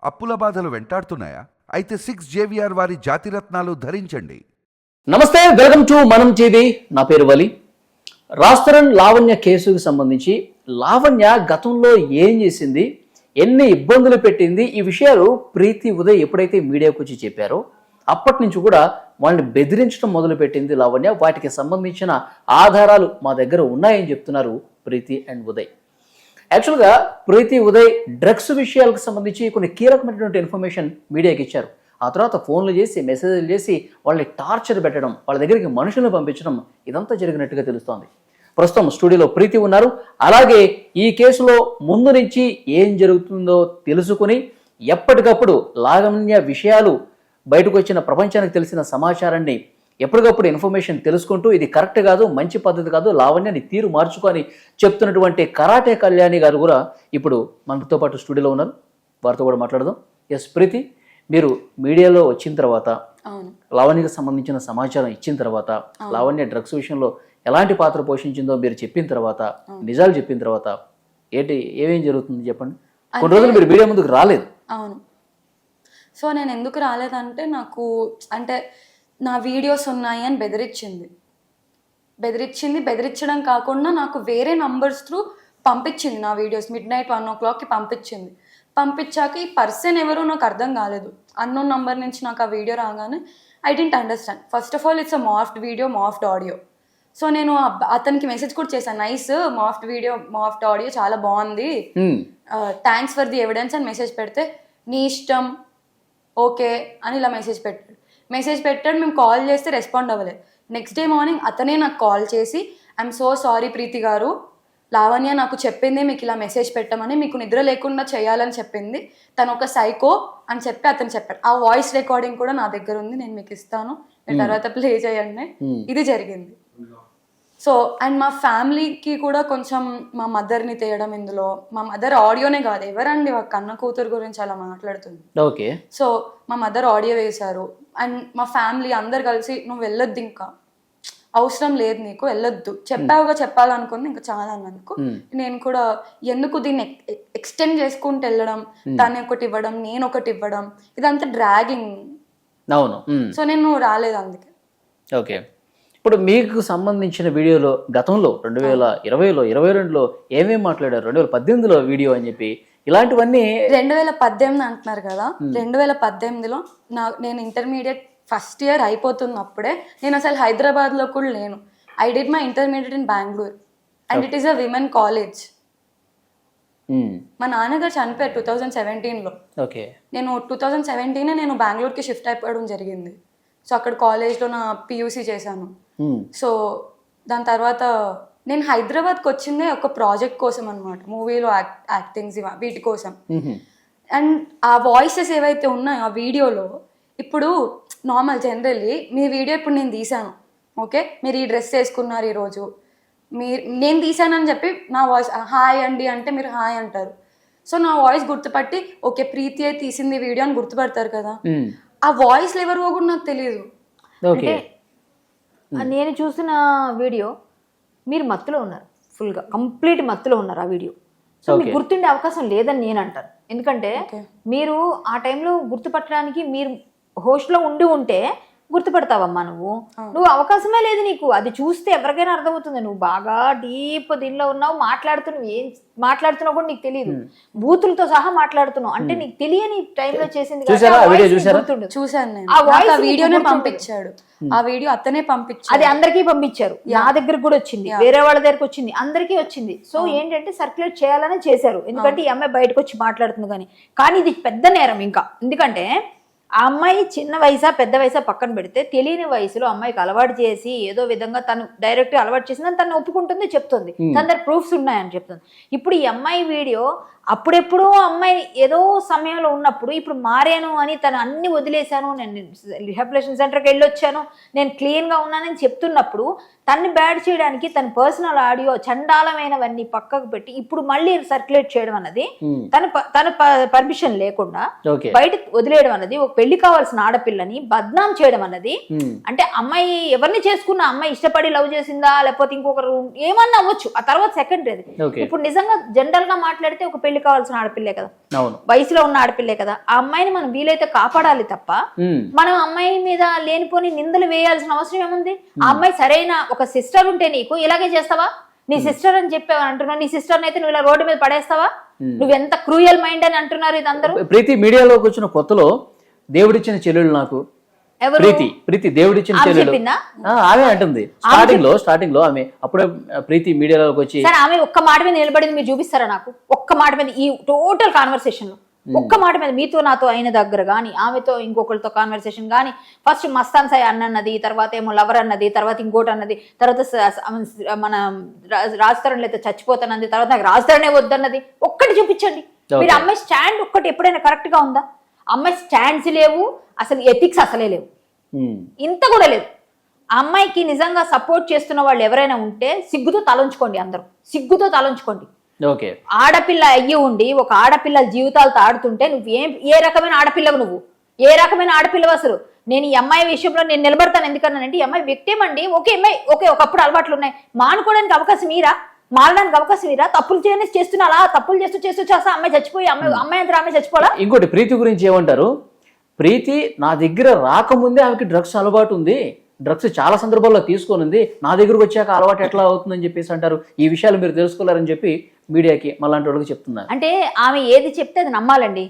అప్పుల బాధలు వెంటాడుతున్నాయా? అయితే 6 JVR వారి జాతిరత్నాలు ధరించండి. నమస్తే, వెల్కమ్ టు మనం టీవీ. నా పేరు వలి. రాజ్ లావణ్య కేసుకు సంబంధించి లావణ్య గతంలో ఏం చేసింది, ఎన్ని ఇబ్బందులు పెట్టింది, ఈ విషయాలు ప్రీతి ఉదయ్ ఎప్పుడైతే మీడియాకు వచ్చి చెప్పారో అప్పటి నుంచి కూడా వాళ్ళని బెదిరించడం మొదలుపెట్టింది లావణ్య. వాటికి సంబంధించిన ఆధారాలు మా దగ్గర ఉన్నాయని చెప్తున్నారు ప్రీతి అండ్ ఉదయ్. యాక్చువల్గా ప్రీతి ఉదయ్ డ్రగ్స్ విషయాలకు సంబంధించి కొన్ని కీలకమైనటువంటి ఇన్ఫర్మేషన్ మీడియాకి ఇచ్చారు. ఆ తర్వాత ఫోన్లు చేసి మెసేజ్లు చేసి వాళ్ళని టార్చర్ పెట్టడం, వాళ్ళ దగ్గరికి మనుషులను పంపించడం, ఇదంతా జరిగినట్టుగా తెలుస్తోంది. ప్రస్తుతం స్టూడియోలో ప్రీతి ఉన్నారు. అలాగే ఈ కేసులో ముందు నుంచి ఏం జరుగుతుందో తెలుసుకుని ఎప్పటికప్పుడు లావణ్య విషయాలు బయటకు వచ్చిన ప్రపంచానికి తెలిసిన సమాచారాన్ని ఎప్పటికప్పుడు ఇన్ఫర్మేషన్ తెలుసుకుంటూ ఇది కరెక్ట్ కాదు, మంచి పద్ధతి కాదు, లావణ్యని తీరు మార్చుకొని చెప్తున్నటువంటి కరాటే కళ్యాణి గారు కూడా ఇప్పుడు మనతో పాటు స్టూడియోలో ఉన్నారు. వారితో కూడా మాట్లాడదాం. ఎస్ ప్రీతి, మీరు మీడియాలో వచ్చిన తర్వాత లావణ్యకి సంబంధించిన సమాచారం ఇచ్చిన తర్వాత, లావణ్య డ్రగ్స్ విషయంలో ఎలాంటి పాత్ర పోషించిందో మీరు చెప్పిన తర్వాత, నిజాలు చెప్పిన తర్వాత ఏమేం జరుగుతుంది చెప్పండి. కొన్ని రోజులు మీరు మీడియా ముందుకు రాలేదు. అవును. సో నేను ఎందుకు రాలేదంటే, నాకు అంటే నా వీడియోస్ ఉన్నాయి అని బెదిరించడం కాకుండా నాకు వేరే నంబర్స్ త్రూ పంపించింది. నా వీడియోస్ midnight 1 o'clockకి పంపించింది. పంపించాక ఈ పర్సన్ ఎవరో నాకు అర్థం కాలేదు. అన్నోన్ నంబర్ నుంచి నాకు ఆ వీడియో రాగానే I didn't understand. First of all it's a morphed video, morphed audio. So నేను అతనికి మెసేజ్ కూడా చేశాను, nice morphed video, morphed audio చాలా బాగుంది, థ్యాంక్స్ ఫర్ ది ఎవిడెన్స్ అని మెసేజ్ పెడితే, నీ ఇష్టం ఓకే అని ఇలా మెసేజ్ పెట్టాడు. మేము కాల్ చేస్తే రెస్పాండ్ అవ్వలేదు. నెక్స్ట్ డే మార్నింగ్ అతనే నాకు కాల్ చేసి, ఐఎమ్ సో సారీ ప్రీతి గారు, లావణ్య నాకు చెప్పింది మీకు ఇలా మెసేజ్ పెట్టమని, మీకు నిద్ర లేకుండా చేయాలని చెప్పింది, తను ఒక సైకో అని చెప్పి అతను చెప్పాడు. ఆ వాయిస్ రికార్డింగ్ కూడా నా దగ్గర ఉంది, నేను మీకు ఇస్తాను, మీరు తర్వాత ప్లే చేయండి. ఇది జరిగింది. సో అండ్ మా ఫ్యామిలీకి కూడా కొంచెం మా మదర్ని తేయడం ఇందులో. మా మదర్ ఆడియోనే కాదు, ఎవరండి కన్న కూతురు గురించి అలా మాట్లాడుతుంది. ఓకే. సో మా మదర్ ఆడియో వేశారు అండ్ మా ఫ్యామిలీ అందరు కలిసి, నువ్వు వెళ్ళొద్దు, ఇంకా అవసరం లేదు, నీకు వెళ్ళొద్దు, చెప్పావుగా, చెప్పాలనుకుంది ఇంకా చాలా అన్నందుకు నేను కూడా ఎందుకు దీన్ని ఎక్స్టెండ్ చేసుకుంటూ వెళ్ళడం, తను ఒకటి ఇవ్వడం, నేను ఒకటి ఇవ్వడం, ఇదంతా డ్రాగింగ్. అవును. సో నేను రాలేదు అందుకే. ఓకే. ఇప్పుడు మీకు సంబంధించిన వీడియోలో గతంలో 2020లో 2022లో ఏమేమి మాట్లాడారు, 2018లో వీడియో అని చెప్పి ఇలాంటివన్నీ 2018 అంటున్నారు కదా. 2018లో నేను ఇంటర్మీడియట్ ఫస్ట్ ఇయర్ అయిపోతున్నప్పుడే, నేను అసలు హైదరాబాద్లో కూడా లేను. I did my intermediate in Bengaluru and it is a women college. మా నాన్నగారు చనిపోయారు 2017లో. ఓకే. నేను 2017 నేను బెంగళూరుకి షిఫ్ట్ అయిపోవడం జరిగింది. సో అక్కడ కాలేజ్లో నా PUC చేశాను. సో దాని తర్వాత నేను హైదరాబాద్కి వచ్చిందే ఒక ప్రాజెక్ట్ కోసం అనమాట, మూవీలో యాక్టింగ్స్ వీటి కోసం. అండ్ ఆ వాయిసెస్ ఏవైతే ఉన్నాయో ఆ వీడియోలో, ఇప్పుడు నార్మల్ జనరల్లీ మీ వీడియో ఇప్పుడు నేను తీసాను, ఓకే, మీరు ఈ డ్రెస్ వేసుకున్నారు ఈరోజు, నేను తీసానని చెప్పి నా వాయిస్ హాయ్ అండి అంటే మీరు హాయ్ అంటారు. సో నా వాయిస్ గుర్తుపట్టి ఓకే ప్రీతి అయితే తీసింది వీడియో అని గుర్తుపడతారు కదా. ఆ వాయిస్ ఎవరివో కూడా నాకు తెలియదు. అంటే నేను చూసిన వీడియో మీరు మత్తులో ఉన్నారు, ఫుల్గా కంప్లీట్ మత్తులో ఉన్నారు ఆ వీడియో. సో మీకు గుర్తుండే అవకాశం లేదని నేను అంటాను. ఎందుకంటే మీరు ఆ టైంలో గుర్తుపట్టడానికి మీరు హోస్ట్లో ఉంటే గుర్తుపడతావమ్మా. నువ్వు అవకాశమే లేదు నీకు. అది చూస్తే ఎవరికైనా అర్థమవుతుంది నువ్వు బాగా డీప్ దీనిలో ఉన్నావు. ఏం మాట్లాడుతున్నావు కూడా నీకు తెలియదు, బూతులతో సహా మాట్లాడుతున్నావు. అంటే నీకు తెలియని టైంలో చేసింది. చూసాను, పంపించాడు ఆ వీడియో, అతనే పంపించాడు. అది అందరికీ పంపించారు, నా దగ్గరకు కూడా వచ్చింది, వేరే వాళ్ళ దగ్గరకు వచ్చింది, అందరికీ వచ్చింది. సో ఏంటంటే సర్క్యులేట్ చేయాలని చేశారు, ఎందుకంటే ఈ అమ్మాయి బయటకు వచ్చి మాట్లాడుతుంది. కానీ ఇది పెద్ద నేరం ఇంకా. ఎందుకంటే ఆ అమ్మాయి చిన్న వయసా పెద్ద వయసా పక్కన పెడితే, తెలియని వయసులో అమ్మాయికి అలవాటు చేసి ఏదో విధంగా తను డైరెక్ట్ అలవాటు చేసిందని తను ఒప్పుకుంటుంది, చెప్తుంది, తన దగ్గర ప్రూఫ్స్ ఉన్నాయని చెప్తుంది. ఇప్పుడు ఈ అమ్మాయి వీడియో అప్పుడెప్పుడో అమ్మాయి ఏదో సమయంలో ఉన్నప్పుడు, ఇప్పుడు మారాను అని తను అన్ని వదిలేశాను, నేను రిహాబిలిటేషన్ సెంటర్కి వెళ్ళొచ్చాను, నేను క్లీన్గా ఉన్నానని చెప్తున్నప్పుడు తన్ని బ్యాడ్ చేయడానికి తన పర్సనల్ ఆడియో చండాలమైనవన్నీ పక్కకు పెట్టి ఇప్పుడు మళ్ళీ సర్క్యులేట్ చేయడం అన్నది, తన పర్మిషన్ లేకుండా బయట వదిలేయడం అన్నది ఒక పెళ్లి కావాల్సిన ఆడపిల్లని బద్నాం చేయడం అన్నది అంటే అమ్మాయి ఎవరిని చేసుకున్న అమ్మాయి ఇష్టపడి లవ్ చేసిందా లేకపోతే ఇంకొకరు ఏమన్నా అవ్వచ్చు, ఆ తర్వాత సెకండరీ అది. ఇప్పుడు నిజంగా జనరల్ గా మాట్లాడితే ఒక పెళ్లి కావాల్సిన ఆడపిల్లే కదా, వయసులో ఉన్న ఆడపిల్లే కదా, ఆ అమ్మాయిని మనం వీలైతే కాపాడాలి తప్ప మనం అమ్మాయి మీద లేనిపోని నిందలు వేయాల్సిన అవసరం ఏముంది? ఆ అమ్మాయి సరైన ఒక సిస్టర్ ఉంటే నీకు ఇలాగే చేస్తావా? నీ సిస్టర్ అని చెప్పావు అంటున్నావు, నీ సిస్టర్ అయితే నువ్వు ఇలా రోడ్డు మీద పడేస్తావా? నువ్వెంత క్రూయల్ మైండ్ అని అంటున్నారు ఇది అందరూ. ప్రీతి మీడియాలోకి వచ్చిన కొత్తలో దేవుడిచ్చిన చెల్లెలు నాకు ప్రీతి దేవుడిచ్చిన చెల్లెలు ఆమె అంటుంది స్టార్టింగ్ లో ఆమె అప్పుడే ప్రీతి మీడియాలోకి వచ్చి సరే ఆమె ఒక్క మాట మీద నిలబడింది మీరు చూపిస్తారా నాకు? ఒక్క మాట మీద ఈ టోటల్ కాన్వర్సేషన్ లో ఒక్క మాట మీద మీతో నాతో అయిన దగ్గర కానీ ఆమెతో ఇంకొకరితో కాన్వర్సేషన్ కానీ ఫస్ట్ మస్తాన్ సాయి అన్నది, తర్వాత ఏమో లవర్ అన్నది, తర్వాత ఇంకోటి అన్నది, తర్వాత మన రాజతరణ్ అయితే చచ్చిపోతానది, తర్వాత నాకు రాజతరణే వద్దన్నది. ఒక్కటి చూపించండి మీరు. అమ్మాయి స్టాండ్ ఒక్కటి ఎప్పుడైనా కరెక్ట్ గా ఉందా? అమ్మాయి స్టాండ్స్ లేవు, అసలు ఎథిక్స్ అసలే లేవు, ఇంత కూడా లేదు. ఆ అమ్మాయికి నిజంగా సపోర్ట్ చేస్తున్న వాళ్ళు ఎవరైనా ఉంటే సిగ్గుతో తలంచుకోండి, అందరూ సిగ్గుతో తలంచుకోండి. ఆడపిల్ల అయ్యి ఉండి ఒక ఆడపిల్ల జీవితాలతో ఆడుతుంటే నువ్వు ఏ రకమైన ఆడపిల్లవు? నువ్వు ఏ రకమైన ఆడపిల్లవు అసలు? నేను ఈ అమ్మాయి విషయంలో నేను నిలబడతాను ఎందుకన్నానంటే ఈ అమ్మాయి వ్యక్తి అండి. ఓకే ఒకప్పుడు అలవాట్లు ఉన్నాయి, మానుకోవడానికి అవకాశం మీరా, మారడానికి అవకాశం మీరా? తప్పులు చేస్తున్నా అలా తప్పులు చేస్తూ చేస్తా అమ్మాయి చచ్చిపోయి అమ్మాయి అంతా అమ్మాయి చచ్చిపోలా. ఇంకోటి ప్రీతి గురించి ఏమంటారు? ప్రీతి నా దగ్గర రాకముందే ఆమెకి డ్రగ్స్ అలవాటు ఉంది, డ్రగ్స్ చాలా సందర్భాల్లో తీసుకొనింది, నా దగ్గరకు వచ్చాక అలవాటు ఎట్లా అవుతుందని చెప్పేసి అంటారు. ఈ విషయాలు మీరు తెలుసుకోలేరని చెప్పి మీడియాకి మళ్ళాంటి వాళ్ళకి చెప్తున్నారు. అంటే ఆమె ఏది చెప్తే అది నమ్మాలండి.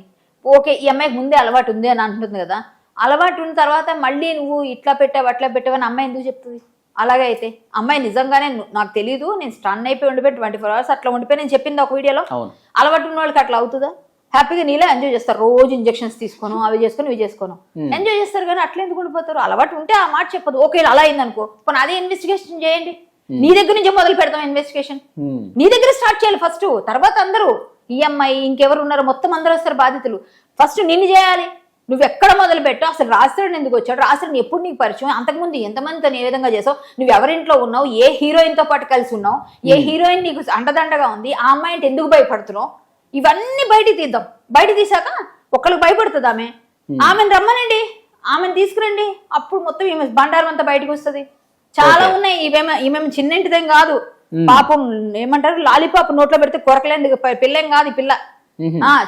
ఓకే ఈ అమ్మాయికి ముందే అలవాటు ఉంది అని అంటుంది కదా, అలవాటు ఉన్న తర్వాత మళ్ళీ నువ్వు ఇట్లా పెట్టావు అట్లా పెట్టావని అమ్మాయి ఎందుకు చెప్తుంది? అలాగే అయితే అమ్మాయి నిజంగానే నాకు తెలియదు, నేను స్టన్ అయిపోయి ఉండిపోయి 24 hours అట్లా ఉండిపోయి నేను చెప్పింది ఒక వీడియోలో. అలవాటు ఉన్న వాళ్ళకి అట్లా అవుతుందా? హ్యాపీగా నీలా ఎంజాయ్ చేస్తారు, రోజు ఇంజెక్షన్స్ తీసుకోను అవి చేసుకొని ఇవి చేసుకోను ఎంజాయ్ చేస్తారు. కానీ అట్లా ఎందుకు ఉండిపోతారు? అలవాటు ఉంటే ఆ మాట చెప్పదు. ఓకే అలా అయింది అనుకో, కానీ అదే ఇన్వెస్టిగేషన్ చేయండి. నీ దగ్గర నుంచే మొదలు పెడతాం ఇన్వెస్టిగేషన్, నీ దగ్గర స్టార్ట్ చేయాలి ఫస్ట్. తర్వాత అందరూ ఈ అమ్మాయి ఇంకెవరు ఉన్నారో మొత్తం అందరూ వస్తారు బాధితులు. ఫస్ట్ నిన్ను చేయాలి. నువ్వు ఎక్కడ మొదలు పెట్టావు? అసలు రాజస్థాన్ ఎందుకు వచ్చాడు? రాజస్థాన్ ఎప్పుడు నీకు పరిచయం? అంతకుముందు ఎంతమందితో ఏ విధంగా చేసావు? నువ్వు ఎవరింట్లో ఉన్నావు? ఏ హీరోయిన్ తో పాటు కలిసి ఉన్నావు? ఏ హీరోయిన్ నీకు అండదండగా ఉంది? ఆ అమ్మాయి అంటే ఎందుకు భయపడుతున్నావు? ఇవన్నీ బయటికి తీద్దాం. బయట తీసాక ఒకళ్ళకి భయపడుతుంది ఆమెను రమ్మనండి, ఆమెను తీసుకురండి, అప్పుడు మొత్తం ఈమె బండారం అంతా బయటకు వస్తుంది. చాలా ఉన్నాయి. ఈమె చిన్నింటిదేం కాదు, పాపం ఏమంటారు లాలీపాప్ నోట్లో పెడితే కొరకలేంది పిల్లేం కాదు ఈ పిల్ల.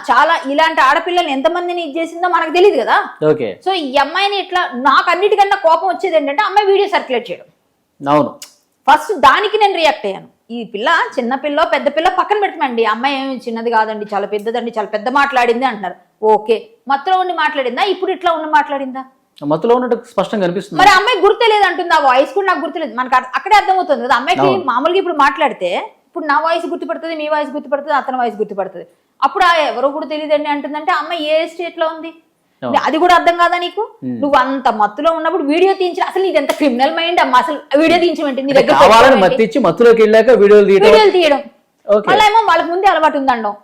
చాలా ఇలాంటి ఆడపిల్లల్ని ఎంతమందిని ఇది చేసిందో మనకు తెలియదు కదా. సో ఈ అమ్మాయిని ఇట్లా నాకు అన్నిటికన్నా కోపం వచ్చేది ఏంటంటే అమ్మాయి వీడియో సర్క్యులేట్ చేయడం. అవును, ఫస్ట్ దానికి నేను రియాక్ట్ అయ్యాను. ఈ పిల్ల చిన్న పిల్ల పెద్ద పిల్ల పక్కన పెడతామండి, అమ్మాయి ఏమి చిన్నది కాదండి, చాలా పెద్దదండి, చాలా పెద్ద మాట్లాడింది అంటున్నారు. ఓకే మత్తులో ఉండి మాట్లాడిందా? ఇప్పుడు ఇట్లా ఉండి మాట్లాడిందా? మత్తులో ఉన్నట్టు స్పష్టంగా కనిపిస్తుంది. మరి అమ్మాయి గుర్తులేదు అంటుంది, ఆ వాయిస్ కూడా నాకు గుర్తులేదు. మనకు అక్కడే అర్థమవుతుంది కదా. అమ్మాయికి మామూలుగా ఇప్పుడు మాట్లాడితే ఇప్పుడు నా వాయిస్ గుర్తుపడుతుంది, మీ వాయిస్ గుర్తుపడుతుంది, అతని వాయిస్ గుర్తుపడుతుంది. అప్పుడు ఎవరో కూడా తెలియదండి అంటుందంటే అమ్మాయి ఏ స్టేట్ లో ఉంది? అది కూడా అర్థం కాదా నీకు? నువ్వు అంత మత్తులో ఉన్నప్పుడు వీడియో తీయించి అసలు ఇది ఎంత క్రిమినల్ మైండ్ అమ్మా, అసలు వీడియో తీయించమంటే నీ దగ్గర మత్తులోకి వెళ్ళాక వీడియోలు తీయడం. మళ్ళీ ఏమో వాళ్ళకి ముందే అలవాటు ఉందండం.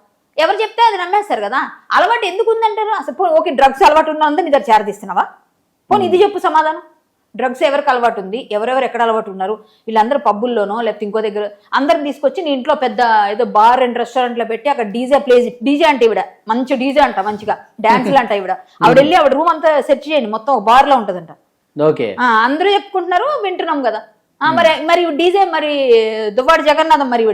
ఎవరు చెప్తే అది నమ్మేస్తారు కదా. అలవాటు ఎందుకు ఉందంటారు? అసలు ఓకే డ్రగ్స్ అలవాటు ఉన్నంతా నీ దగ్గర చేరదీస్తున్నావా? పోనీ ఇది చెప్పు సమాధానం. డ్రగ్స్ ఎవరికి అలవాటు ఉంది, ఎవరెవరు ఎక్కడ అలవాటు ఉన్నారు, వీళ్ళందరూ పబ్బుల్లోనో లేకపోతే ఇంకో దగ్గర అందరిని తీసుకొచ్చి నీ ఇంట్లో పెద్ద ఏదో బార్ అండ్ రెస్టారెంట్ లో పెట్టి అక్కడ డీజే అంటే ఇవిడ మంచి డీజే అంట, మంచిగా డాన్సులు అంట ఇవిడ. ఆవిడ వెళ్ళి ఆవిడ రూమ్ అంతా సెర్చ్ చేయండి, మొత్తం బార్ లో ఉంటదంట. అందరూ చెప్పుకుంటున్నారు వింటున్నాం కదా. మరి డీజే మరి దువ్వాడు జగన్నాథం మరి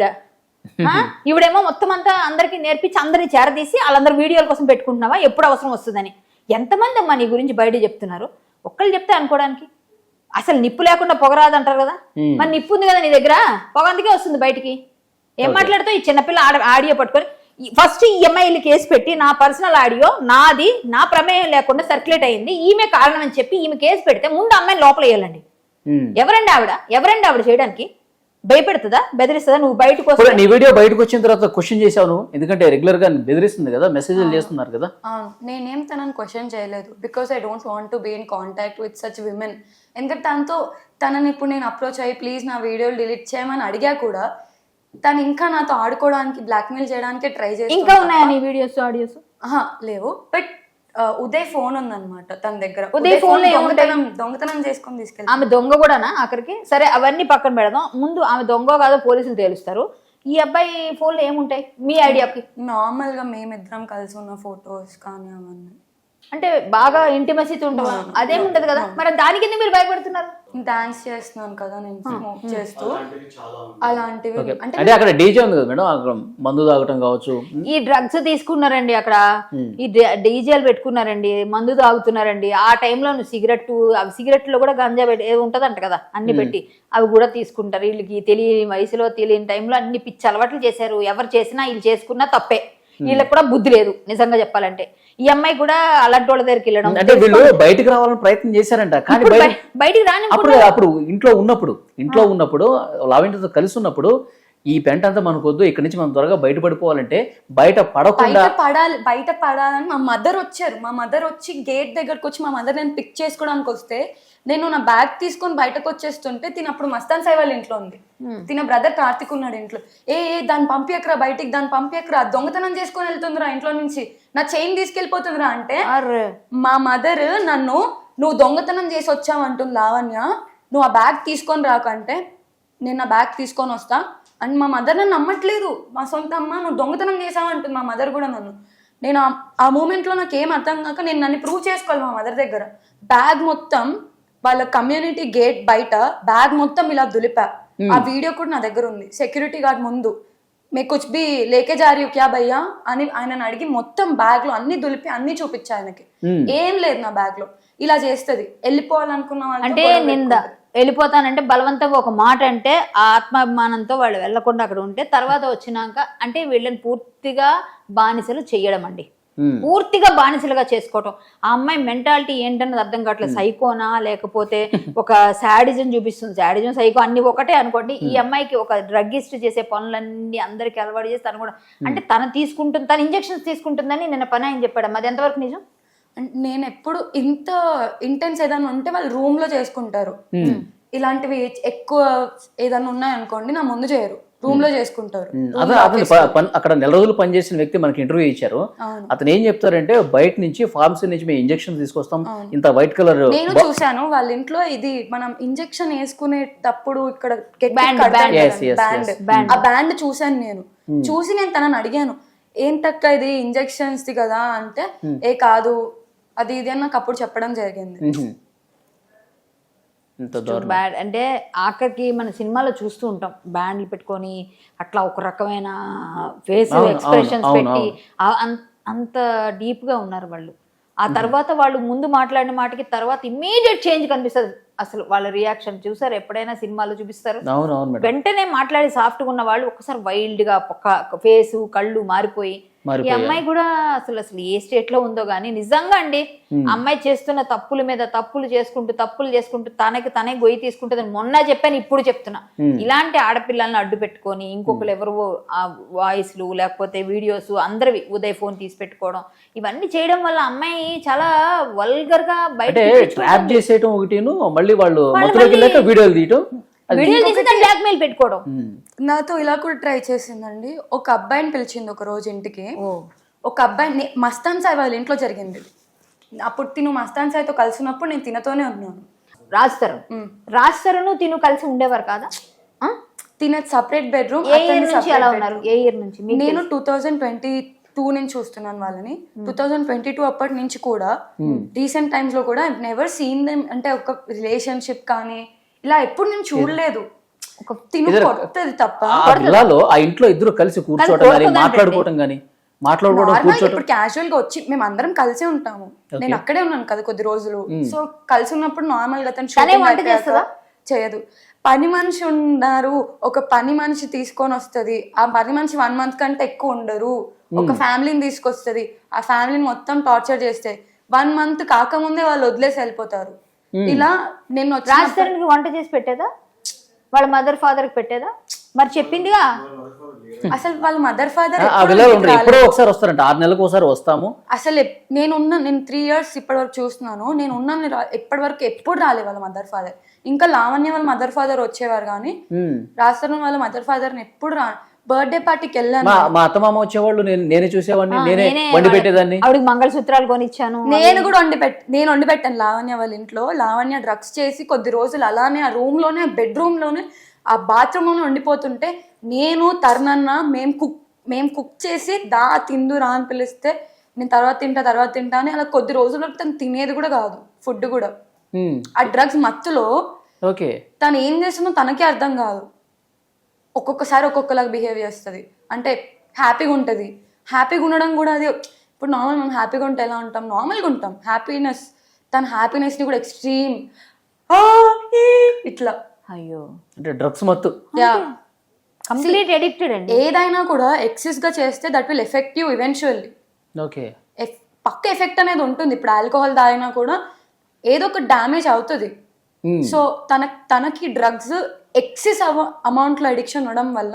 ఈవిడేమో మొత్తం అంతా అందరికి నేర్పించి అందరినీ చేరదీసి వాళ్ళందరూ వీడియోల కోసం పెట్టుకుంటున్నావా ఎప్పుడు అవసరం వస్తుందని. ఎంతమంది అమ్మా నీ గురించి బయట చెప్తున్నారు? ఒక్కళ్ళు చెప్తే అనుకోవడానికి. అసలు నిప్పు లేకుండా పొగరాదు అంటారు కదా, మరి నిప్పు ఉంది కదా నీ దగ్గర, పొగ అందుకే వస్తుంది బయటికి. ఏం మాట్లాడుతావు? ఈ చిన్నపిల్ల ఆడియో పట్టుకొని ఫస్ట్ ఈ అమ్మాయిలు కేసు పెట్టి నా పర్సనల్ ఆడియో నాది, నా ప్రమేయం లేకుండా సర్క్యులేట్ అయ్యింది, ఈమె కారణం అని చెప్పి ఈమె కేసు పెడితే ముందు అమ్మాయిని లోపల వేయాలండి. ఎవరండి ఆవిడ చేయడానికి? భయపెడుతుందా, బెదిరిస్తుందా? నువ్వు బయటకు వస్తే నీ వీడియో బయటకు వచ్చిన తర్వాత క్వశ్చన్ చేసావు నువ్వు, ఎందుకంటే రెగ్యులర్ గా బెదిరిస్తుంది కదా, మెసేజ్లు చేస్తున్నారు కదా. నేనేం తనని క్వశ్చన్ చేయలేదు, because I don't want to be in contact with such women. ఎందుకంటే తనని ఇప్పుడు నేను అప్రోచ్ అయ్యి ప్లీజ్ నా వీడియోలు డిలీట్ చేయమని అడిగా కూడా తను ఇంకా నాతో ఆడుకోవడానికి బ్లాక్మెయిల్ చేయడానికి ట్రై చేసి. ఇంకా ఉన్నాయా నీ వీడియోస్ ఆడియోస్? లేవు, బట్ ఉదయ్ ఫోన్ ఉందన్నమాట తన దగ్గర. ఉదయ్ ఫోన్ దొంగతనం చేసుకుని తీసుకెళ్ళి. ఆమె దొంగ కూడానా ఆఖరికి? సరే అవన్నీ పక్కన పెడదాం, ముందు ఆమె దొంగ కాదో పోలీసులు తేలుస్తారు. ఈ అబ్బాయి ఫోన్లో ఏముంటాయి మీ ఐడియాకి? నార్మల్ గా మేమిద్దరం కలిసి ఉన్న ఫొటోస్ కానీ అవన్నీ. అంటే బాగా ఇంటిమసీతో ఉంటావా? అదేం ఉండదు కదా, మరి దానికి ఎందుకు మీరు భయపడుతున్నారు? డాన్స్ చేస్తున్నాను కదా నేను, స్మోక్ చేస్తూ అలాంటివి. అంటే అంటే అక్కడ డీజే ఉంది కదా మేడం, అక్కడ మందు తాగటం కావచ్చు. ఈ డ్రగ్స్ తీసుకున్నారండి అక్కడ, ఈ డీజేలు పెట్టుకున్నారండి, మందు తాగుతున్నారండి. ఆ టైంలో సిగరెట్లో కూడా గంజా పెట్టి ఉంటదంట కదా, అన్ని పెట్టి అవి కూడా తీసుకుంటారు. వీళ్ళకి తెలియని వయసులో తెలియని టైంలో అన్ని పిచ్చి అలవాట్లు చేశారు. ఎవరు చేసినా వీళ్ళు చేసుకున్నా తప్పే, వీళ్ళకి కూడా బుద్ధి లేదు నిజంగా చెప్పాలంటే. ఈ అమ్మాయి కూడా అలాంటి వాళ్ళ దగ్గరికి వెళ్ళడం, అంటే వీళ్ళు బయటకు రావాలని ప్రయత్నం చేశారంట, కానీ బయటికి రాని అప్పుడు ఇంట్లో ఉన్నప్పుడు లావణ్యతో కలిసి ఉన్నప్పుడు ఈ పెంట అంతా మనకొద్దు, ఇక్కడి నుంచి మనం త్వరగా బయటపడిపోవాలంటే బయట పడాలని మా మదర్ వచ్చారు. మా మదర్ వచ్చి గేట్ దగ్గరకు వచ్చి, మా మదర్ నేను పిక్ చేసుకోవడానికి వస్తే నేను నా బ్యాగ్ తీసుకొని బయటకు వచ్చేస్తుంటే తిన అప్పుడు మస్తాన్ సాయి వాళ్ళ ఇంట్లో ఉంది, తిన బ్రదర్ కార్తిక్ ఉన్నాడు ఇంట్లో. దాన్ని పంపియకరా బయటికి, దాన్ని పంపియకరా, దొంగతనం చేసుకొని వెళ్తుందిరా ఇంట్లో నుంచి, నా చైన్ తీసుకెళ్ళిపోతుందిరా అంటే మా మదర్ నన్ను నువ్వు దొంగతనం చేసి వచ్చావు అంటుంది లావణ్య, నువ్వు ఆ బ్యాగ్ తీసుకొని రాకంటే నేను నా బ్యాగ్ తీసుకొని వస్తా అని మా మదర్ నన్ను నమ్మట్లేదు. మా సొంత అమ్మ నువ్వు దొంగతనం చేసావు అంటుంది మా మదర్ కూడా నన్ను. నేను ఆ మూమెంట్లో నాకు ఏం అర్థం కాక నేను నన్ను ప్రూవ్ చేసుకోవాలి మా మదర్ దగ్గర. బ్యాగ్ మొత్తం వాళ్ళ కమ్యూనిటీ గేట్ బయట బ్యాగ్ మొత్తం ఇలా దులిపా. ఆ వీడియో కూడా నా దగ్గర ఉంది. సెక్యూరిటీ గార్డ్ ముందు మే కుచ్ బి లేకే జారీ క్యా భయ్యా అని ఆయనను అడిగి మొత్తం బ్యాగ్ లో అన్ని దులిపి అన్ని చూపించా ఆయనకి. ఏం లేదు నా బ్యాగ్ లో. ఇలా చేస్తుంది. వెళ్ళిపోవాలనుకున్న అంటే నింద వెళ్ళిపోతానంటే బలవంతంగా ఒక మాట అంటే ఆ ఆత్మాభిమానంతో వాళ్ళు వెళ్లకుండా అక్కడ ఉంటే తర్వాత వచ్చినాక అంటే వీళ్ళని పూర్తిగా బానిసలు చెయ్యడం అండి, పూర్తిగా బానిసలుగా చేసుకోవటం. ఆ అమ్మాయి మెంటాలిటీ ఏంటన్నది అర్థం కావట్లేదు. సైకోనా లేకపోతే ఒక శాడిజం చూపిస్తుంది, శాడిజం సైకో అన్ని ఒకటే అనుకోండి. ఈ అమ్మాయికి ఒక డ్రగ్గిస్ట్ చేసే పనులన్నీ అందరికి అలవాటు చేసి తను కూడా అంటే తను తీసుకుంటుంది, తను ఇంజెక్షన్స్ తీసుకుంటుందని నిన్న పని ఆయన చెప్పాడు. అది ఎంతవరకు నిజం? నేను ఎప్పుడు ఇంత ఇంటెన్స్ ఏదైనా ఉంటే వాళ్ళు రూమ్ లో చేసుకుంటారు. ఇలాంటివి ఎక్కువ ఏదైనా ఉన్నాయనుకోండి నా ముందు చేయరు, రూమ్ లో చేసుకుంటారు. అక్కడ నెల రోజులు పనిచేసిన వ్యక్తి మనకి ఇంటర్వ్యూ ఇచ్చారు. అతను ఏం చెప్తారంటే బయట నుంచి ఫార్మసీ నుంచి మేము ఇంజెక్షన్ తీసుకొస్తాం, ఇంత వైట్ కలర్. నేను చూసాను వాళ్ళ ఇంట్లో ఇది మనం ఇంజెక్షన్ వేసుకునేటప్పుడు ఇక్కడ ఆ బ్యాండ్ చూసాను నేను. చూసి నేను తనని అడిగాను ఏంటక్క ఇది ఇంజెక్షన్స్ కదా అంటే కాదు అది ఇది అని నాకు అప్పుడు చెప్పడం జరిగింది. బ్యాడ్ అంటే ఆఖరికి మన సినిమాలో చూస్తూ ఉంటాం బ్యాండ్లు పెట్టుకొని అట్లా ఒక రకమైన ఫేస్ ఎక్స్ప్రెషన్స్ పెట్టి అంత డీప్ గా ఉన్నారు వాళ్ళు. ఆ తర్వాత వాళ్ళు ముందు మాట్లాడిన మాటకి తర్వాత ఇమ్మీడియట్ చేంజ్ కనిపిస్తుంది. అసలు వాళ్ళ రియాక్షన్ చూసారు ఎప్పుడైనా సినిమాలో చూపిస్తారు, వెంటనే మాట్లాడి సాఫ్ట్గా ఉన్న వాళ్ళు ఒక్కసారి వైల్డ్ గా ఫేసు కళ్ళు మారిపోయి. ఈ అమ్మాయి కూడా అసలు ఏ స్టేట్ లో ఉందో గానీ నిజంగా అండి అమ్మాయి చేస్తున్న తప్పుల మీద తప్పులు చేసుకుంటూ తనే గొయ్యి తీసుకుంటుంది. మొన్న చెప్పాను ఇప్పుడు చెప్తున్నా, ఇలాంటి ఆడపిల్లల్ని అడ్డు పెట్టుకొని ఇంకొకరు ఎవరు ఆ వాయిస్లు లేకపోతే వీడియోస్ అందరివి ఉదయ్ ఫోన్ తీసి పెట్టుకోవడం ఇవన్నీ చేయడం వల్ల అమ్మాయి చాలా వల్గర్ గా బయట ట్రాప్ చేసేయడం ఒకటిను, మళ్ళీ వాళ్ళు వీడియోలు తీయటం, బ్లాక్మెయిల్ పెట్టుకోవడం. నాతో ఇలా కూడా ట్రై చేసిందండి. ఒక అబ్బాయిని పిలిచింది ఒక రోజు ఇంటికి. ఒక అబ్బాయి మస్తాన్ సాయి వాళ్ళ ఇంట్లో జరిగింది. అప్పుడు తిను మస్తాన్ సాయితో కలిసినప్పుడు నేను తినతోనే ఉన్నాను. రాజ్ తరుణ్ తిను కలిసి ఉండేవారు కాదా? తిన సపరేట్ బెడ్రూమ్. ఏ ఇయర్ నుంచి? నేను 2022 నుంచి చూస్తున్నాను వాళ్ళని. 2022 అప్పటి నుంచి కూడా రీసెంట్ టైమ్స్ లో కూడా నెవర్ సీన్ దెమ్ అంటే ఒక రిలేషన్షిప్ కానీ ఇలా ఎప్పుడు నేను చూడలేదు. తప్ప ఆ ఇంట్లో ఇద్దరు కలిసి కూర్చోవడం మాట్లాడుకోవడం కానీ ఇప్పుడు క్యాజువల్ గా వచ్చి మేము అందరం కలిసే ఉంటాము. నేను అక్కడే ఉన్నాను కదా కొద్ది రోజులు. సో కలిసి ఉన్నప్పుడు నార్మల్ గా చేయదు. పని మనిషి ఉన్నారు, ఒక పని మనిషి తీసుకొని వస్తుంది. ఆ పని మనిషి 1 month కంటే ఎక్కువ ఉండరు. ఒక ఫ్యామిలీని తీసుకొస్తుంది. ఆ ఫ్యామిలీని మొత్తం టార్చర్ చేస్తే 1 month కాకముందే వాళ్ళు వదిలేసి వెళ్ళిపోతారు. ఇలా నేను రాజధానికి వంట చేసి పెట్టేదా? వాళ్ళ మదర్ ఫాదర్ కి పెట్టేదా? మరి చెప్పిందిగా అసలు వాళ్ళ మదర్ ఫాదర్ ఎప్పుడో ఒకసారి వస్తారంట, 6 నెలలకు ఒకసారి వస్తాము. అసలు నేను 3 years ఇప్పటి వరకు చూస్తున్నాను. నేను ఉన్నాను ఇప్పటి వరకు ఎప్పుడు రాలేదు వాళ్ళ మదర్ ఫాదర్. ఇంకా లావణ్య వాళ్ళ మదర్ ఫాదర్ వచ్చేవారు కానీ రాజస్థాన్ వాళ్ళ మదర్ ఫాదర్ ఎప్పుడు బర్త్డే పార్టీకి వెళ్ళాను. మా అత్తమామ వచ్చేవాళ్ళు, నేనే చూసేవాడిని, నేనే వండి పెట్టేదాన్ని. ఆవిడకి మంగళసూత్రాలు కొనిచ్చాను. నేను కూడా వండి పెట్టాను లావణ్య వాళ్ళ ఇంట్లో. లావణ్య డ్రగ్స్ చేసి కొద్ది రోజులు అలానే ఆ రూమ్ లోనే బెడ్రూమ్ లోనే ఆ బాత్రూమ్ లోనే వండిపోతుంటే నేను తరుణన్న మేము కుక్ చేసి తిందురా అని పిలిస్తే నేను తర్వాత తింటా అని అలా కొద్ది రోజులకు తను తినేది కూడా కాదు, ఫుడ్ కూడా. ఆ డ్రగ్స్ మత్తులో ఓకే. తను ఏం చేస్తుందో తనకే అర్థం కాదు. ఒక్కొక్కసారి ఒక్కొక్కలాగా బిహేవ్ చేస్తుంది. అంటే హ్యాపీగా ఉంటుంది, హ్యాపీగా ఉండడం కూడా అది ఇప్పుడు నార్మల్ మనం హ్యాపీగా ఉంటే ఎలా ఉంటాం, నార్మల్గా ఉంటాం. హ్యాపీనెస్, తన హ్యాపీనెస్ని కూడా ఎక్స్ట్రీమ్ ఇట్లా. అయ్యో, అంటే డ్రగ్స్ మత్తు. యా, కంప్లీట్ ఎడిక్టెడ్ అండి. ఏదైనా కూడా ఎక్సెస్గా చేస్తే that will effective eventually. Okay. పక్క ఎఫెక్ట్ అనేది ఉంటుంది. ఇప్పుడు ఆల్కహాల్ తాగినా కూడా ఏదో ఒక డ్యామేజ్ అవుతుంది. సో తనకి డ్రగ్స్ ఎక్సెస్ అమౌంట్లో అడిక్షన్ ఉండడం వల్ల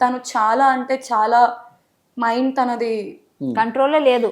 తను చాలా అంటే చాలా మైండ్ తనది కంట్రోల్లో లేదు.